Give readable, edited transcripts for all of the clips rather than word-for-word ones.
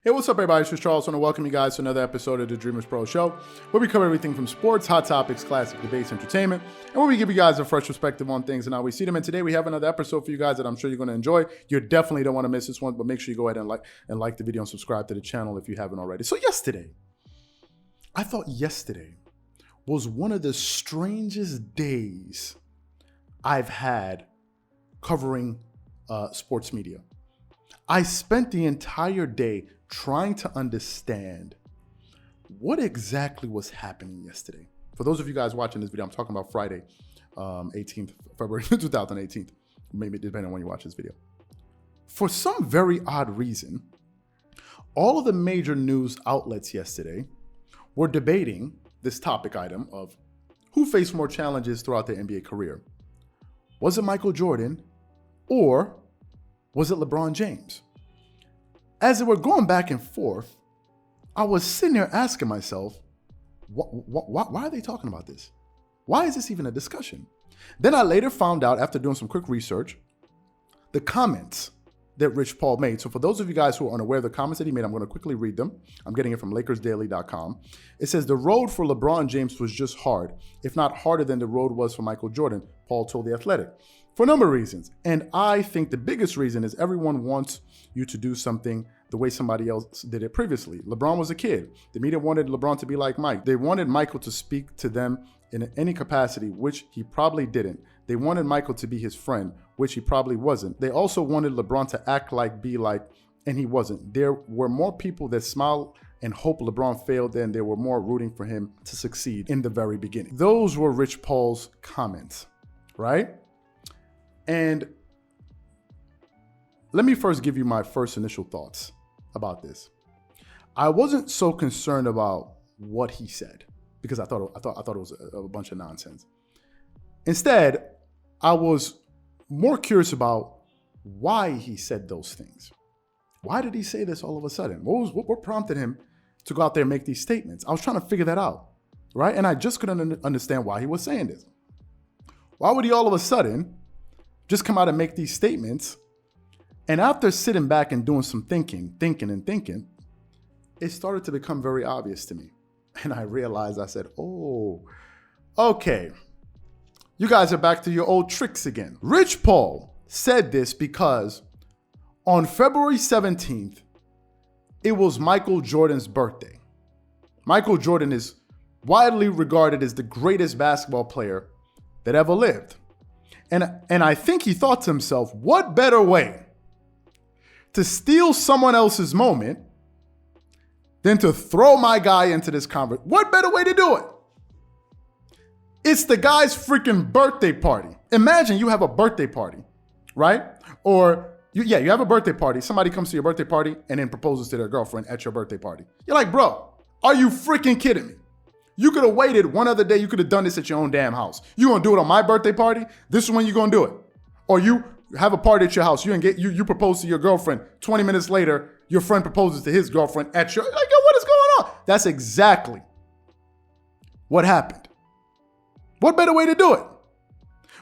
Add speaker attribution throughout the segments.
Speaker 1: Hey, what's up, everybody? It's Charles. I want to welcome you guys to another episode of the Dreamerspro Show, where we cover everything from sports, hot topics, classic debates, entertainment, and where we give you guys a fresh perspective on things and how we see them. And today we have another episode for you guys that I'm sure you're going to enjoy. You definitely don't want to miss this one, but make sure you go ahead and like the video and subscribe to the channel if you haven't already. So I thought yesterday was one of the strangest days I've had covering sports media. I spent the entire day trying to understand what exactly was happening yesterday. For those of you guys watching this video, I'm talking about Friday, 18th February 2018, maybe depending on when you watch this video. For some very odd reason, all of the major news outlets yesterday were debating this topic item of who faced more challenges throughout their NBA career. Was it Michael Jordan or was it LeBron James? As they were going back and forth, I was sitting there asking myself, why are they talking about this? Why is this even a discussion? Then I later found out, after doing some quick research, the comments that Rich Paul made. So for those of you guys who are unaware of the comments that he made, I'm going to quickly read them. I'm getting it from LakersDaily.com. It says, the road for LeBron James was just hard, if not harder than the road was for Michael Jordan, Paul told The Athletic. For a number of reasons. And I think the biggest reason is everyone wants you to do something the way somebody else did it previously. LeBron was a kid. The media wanted LeBron to be like Mike. They wanted Michael to speak to them in any capacity, which he probably didn't. They wanted Michael to be his friend, which he probably wasn't. They also wanted LeBron to act like, be like, and he wasn't. There were more people that smiled and hoped LeBron failed than there were more rooting for him to succeed in the very beginning. Those were Rich Paul's comments, right? And let me first give you my first initial thoughts about this. I wasn't so concerned about what he said because I thought it was a bunch of nonsense. Instead, I was more curious about why he said those things. Why did he say this all of a sudden? What prompted him to go out there and make these statements? I was trying to figure that out, right? And I just couldn't understand why he was saying this. Why would he all of a sudden just come out and make these statements? And after sitting back and doing some thinking, it started to become very obvious to me. And I realized, I said, oh, okay. You guys are back to your old tricks again. Rich Paul said this because on February 17th, it was Michael Jordan's birthday. Michael Jordan is widely regarded as the greatest basketball player that ever lived. And I think he thought to himself, what better way to steal someone else's moment than to throw my guy into this conversation? What better way to do it? It's the guy's freaking birthday party. Imagine you have a birthday party, right? Or you have a birthday party. Somebody comes to your birthday party and then proposes to their girlfriend at your birthday party. You're like, bro, are you freaking kidding me? You could have waited one other day. You could have done this at your own damn house. You gonna do it on my birthday party? This is when you gonna do it. Or you have a party at your house. You propose to your girlfriend. 20 minutes later, your friend proposes to his girlfriend at your, like, yo, what is going on? That's exactly what happened. What better way to do it?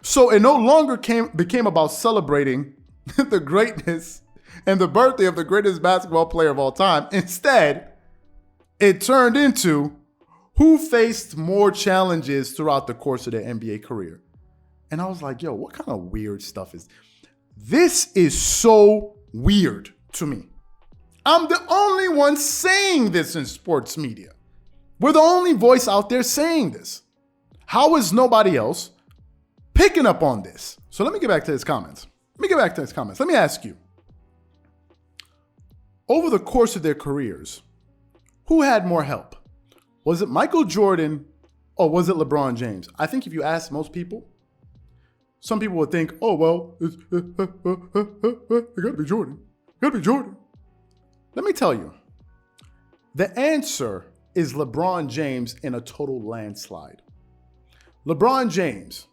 Speaker 1: So it no longer became about celebrating the greatness and the birthday of the greatest basketball player of all time. Instead, it turned into who faced more challenges throughout the course of their NBA career. And I was like, yo, what kind of weird stuff is this? Is so weird to me. I'm the only one saying this in sports media. We're the only voice out there saying this. How is nobody else picking up on this? So let me get back to his comments. Let me ask you, over the course of their careers, who had more help? Was it Michael Jordan or was it LeBron James? I think if you ask most people, some people would think, oh, well, it gotta be Jordan. Let me tell you, the answer is LeBron James in a total landslide. LeBron James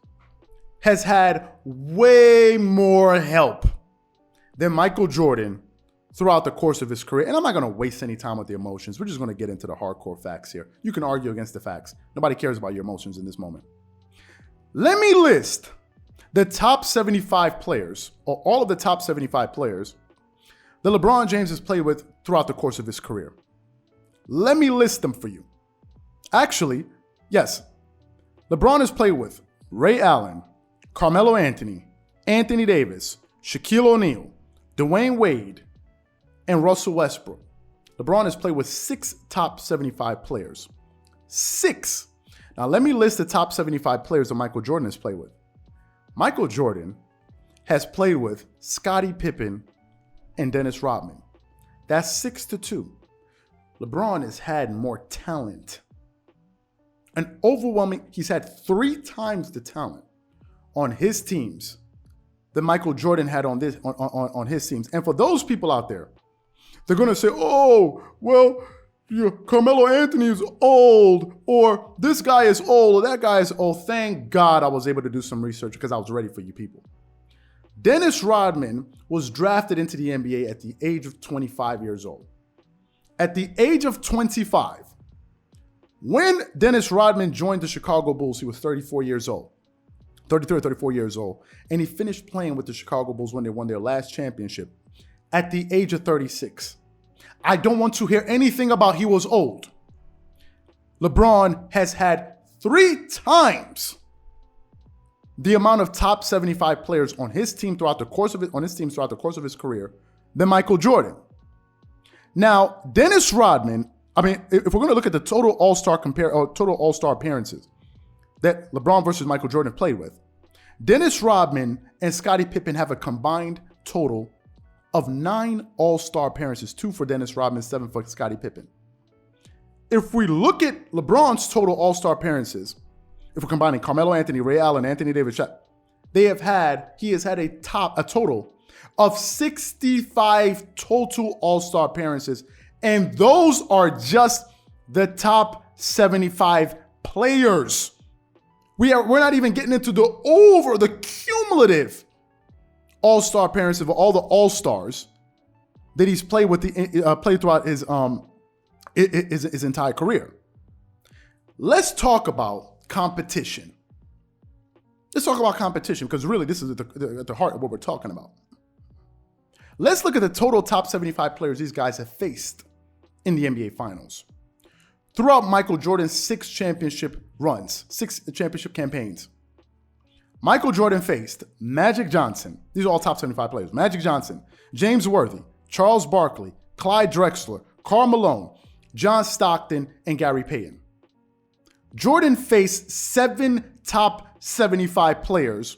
Speaker 1: has had way more help than Michael Jordan throughout the course of his career. And I'm not going to waste any time with the emotions. We're just going to get into the hardcore facts here. You can argue against the facts. Nobody cares about your emotions in this moment. Let me list the top 75 players, or all of the top 75 players that LeBron James has played with throughout the course of his career. Let me list them for you. Actually, yes, LeBron has played with Ray Allen, Carmelo Anthony, Anthony Davis, Shaquille O'Neal, Dwayne Wade, and Russell Westbrook. LeBron has played with 6 top 75 players. 6. Now, let me list the top 75 players that Michael Jordan has played with. Michael Jordan has played with Scottie Pippen and Dennis Rodman. That's 6-2. LeBron has had more talent. An overwhelming, he's had 3 times the talent on his teams that Michael Jordan had on his teams. And for those people out there, they're going to say, oh, well, Carmelo Anthony is old, or this guy is old, or that guy is old. Thank God I was able to do some research because I was ready for you people. Dennis Rodman was drafted into the NBA at the age of 25 years old. At the age of 25, when Dennis Rodman joined the Chicago Bulls, he was 34 years old. 33 or 34 years old. And he finished playing with the Chicago Bulls when they won their last championship at the age of 36. I don't want to hear anything about he was old. LeBron has had 3 times the amount of top 75 players on his team throughout the course of his career than Michael Jordan. Now, Dennis Rodman, if we're going to look at the total All-Star appearances that LeBron versus Michael Jordan played with, Dennis Rodman and Scottie Pippen have a combined total of 9 All-Star appearances, 2 for Dennis Rodman, 7 for Scottie Pippen. If we look at LeBron's total All-Star appearances, if we're combining Carmelo Anthony, Ray Allen, Anthony Davis, he has had a total of 65 total All-Star appearances, and those are just the top 75 players. We're not even getting into the cumulative All-Star appearances of all the All-Stars that he's played throughout his entire career. Let's talk about competition. Let's talk about competition because really this is at the heart of what we're talking about. Let's look at the total top 75 players these guys have faced in the NBA Finals. Throughout Michael Jordan's 6 championship runs, 6 championship campaigns, Michael Jordan faced Magic Johnson. These are all top 75 players. Magic Johnson, James Worthy, Charles Barkley, Clyde Drexler, Karl Malone, John Stockton, and Gary Payton. Jordan faced 7 top 75 players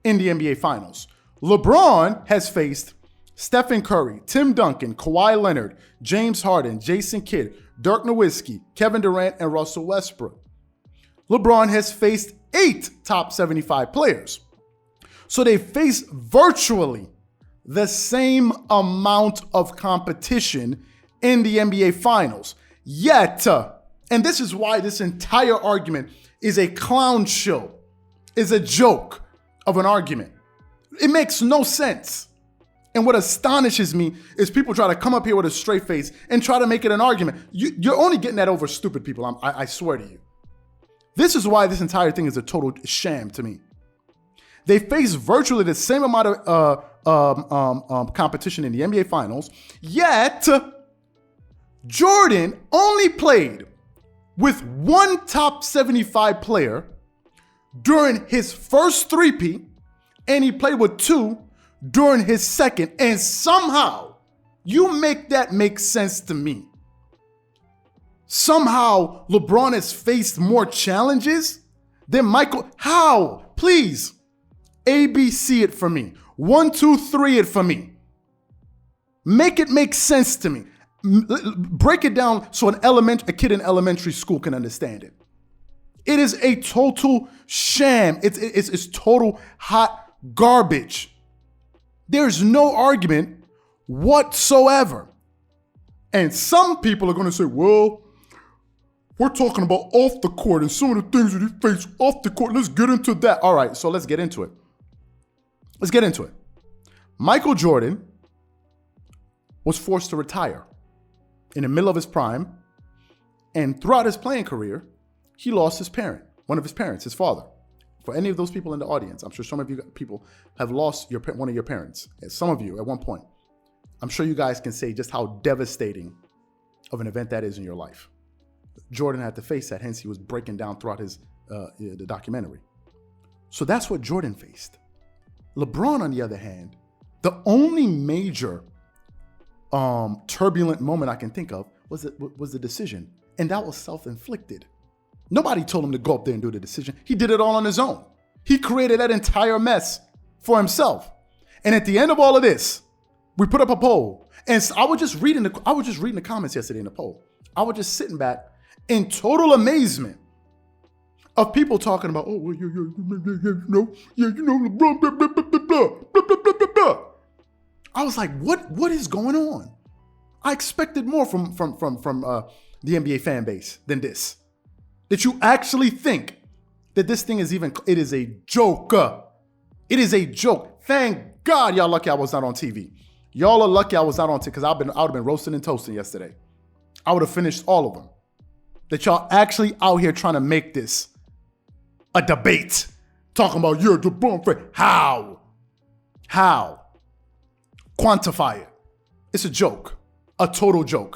Speaker 1: in the NBA Finals. LeBron has faced Stephen Curry, Tim Duncan, Kawhi Leonard, James Harden, Jason Kidd, Dirk Nowitzki, Kevin Durant, and Russell Westbrook. LeBron has faced 8 top 75 players. So they face virtually the same amount of competition in the NBA Finals. Yet, and this is why this entire argument is a clown show, is a joke of an argument. It makes no sense. And what astonishes me is people try to come up here with a straight face and try to make it an argument. You're only getting that over stupid people, I swear to you. This is why this entire thing is a total sham to me. They face virtually the same amount of competition in the NBA Finals, yet Jordan only played with 1 top 75 player during his first three-peat, and he played with 2 during his second, and somehow you make that make sense to me. Somehow LeBron has faced more challenges than Michael. How? Please, ABC it for me. 1, 2, 3 it for me. Make it make sense to me. Break it down so a kid in elementary school can understand it. It is a total sham. It's total hot garbage. There's no argument whatsoever. And some people are going to say, well, we're talking about off the court and some of the things that he faced off the court. Let's get into that. All right, so let's get into it. Michael Jordan was forced to retire in the middle of his prime. And throughout his playing career, he lost his parent, one of his parents, his father. For any of those people in the audience, I'm sure some of you people have lost one of your parents. Some of you at one point. I'm sure you guys can say just how devastating of an event that is in your life. Jordan had to face that, hence he was breaking down throughout the documentary. So that's what Jordan faced. LeBron, on the other hand, the only major turbulent moment I can think of was the decision, and that was self-inflicted. Nobody told him to go up there and do the decision. He did it all on his own. He created that entire mess for himself. And at the end of all of this, we put up a poll, and I was just reading the comments yesterday in the poll. I was just sitting back in total amazement of people talking about, oh, well, LeBron, blah, blah, blah, blah, blah, blah, blah, blah, blah. I was like, what is going on? I expected more from the NBA fan base than this. That you actually think that this thing it is a joke. It is a joke. Thank God y'all lucky I was not on TV. Y'all are lucky I was not on TV because I would have been roasting and toasting yesterday. I would have finished all of them. That y'all actually out here trying to make this a debate. Talking about you're the LeBron fan. How? Quantify it. It's a joke. A total joke.